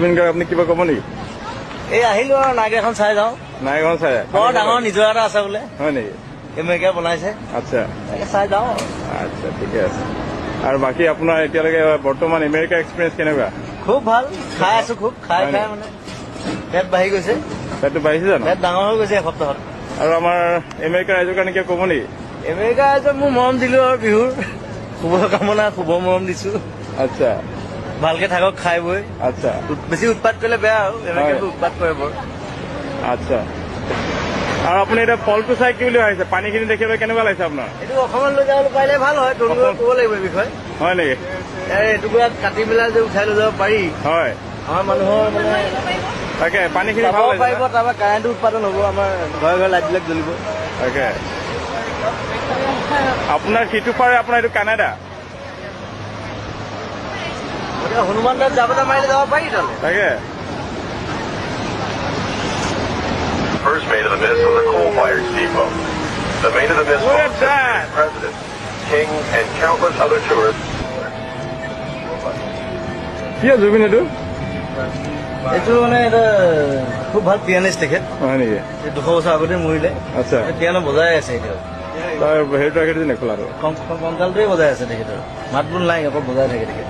আপনি কিবা কব নেকি? এই আহিলো আৰু নাইক এখন চাই যাওঁ। নাইখন চাই বৰ ডাঙৰ নিজৰা এটা আছে বোলে, হয় নেকি? আমেৰিকাই বনাইছে, আচ্ছা তাকে চাই যাওঁ। আচ্ছা ঠিকে আছে। আৰু বাকী আপোনাৰ এতিয়ালৈকে বৰ্তমান আমেৰিকা এক্সপিৰিয়েঞ্চ কেনেকুৱা? খুব ভাল, খাই আছো খুব, খাই খাই মানে পেট বাঢ়ি গৈছে, পেটটো বাঢ়িছে জানো? পেট ডাঙৰ হৈ গৈছে এসপ্তাহত। আৰু আমাৰ আমেৰিকা ৰাইজৰ কাৰণে কিবা ক'ব নেকি? আমেৰিকা ৰাইজক মোৰ মৰম দিলো আৰু বিহুৰ শুভকামনা, শুভ মৰম দিছো। আচ্ছা ভালকে থাকক খাই বৈ। আচ্ছা বেছি উৎপাত কৰিলে বেয়া আৰু আমেৰিকাটো উৎপাত কৰে বৰ। আচ্ছা আৰু আপুনি এতিয়া ফলটো চাই কি বুলি ভাবিছে? পানীখিনি দেখিবলৈ কেনেকুৱা লাগিছে আপোনাৰ? এইটো অসমত লৈ যাবলৈ পাৰিলে ভাল হয়, তৰুণক ক'ব লাগিব এই বিষয়ে। হয় নেকি? এটুকুৰা কাটি পেলাই যে উঠাই লৈ যাব পাৰি, হয় আমাৰ মানুহৰ মানে তাকে পানীখিনি যাব ভাল লাগিছে পাৰিব, তাৰপৰা কাৰেণ্টটো উৎপাদন হ'ব, আমাৰ ঘৰে ঘৰে লাইটবিলাক জ্বলিব। তাকে আপোনাৰ সিটো পাৰে আপোনাৰ এইটো কানাডা, গতিকে হনুমান দাস যাবলৈ মাৰিলে যাব পাৰি তালৈ। তাকে First mate of the miss was a coal-fired steamboat. The mate of the miss Look at was that! the president, king, and countless other tourists. কি আছে জুবিন এইটো? এইটো মানে এটা খুব ভাল পিয়ানিষ্ট তেখেত, হয় নেকি? 200 বছৰ আগতে মৰিলে, আচ্ছা পিয়ানো বজাই আছে এতিয়াও, তাৰ হেৰিটো ৰাখি নেখোলাটো কংকালটোৱে বজাই আছে তেখেতৰ, মাত বোল নাই, অকল বজাই থাকে তেখেত।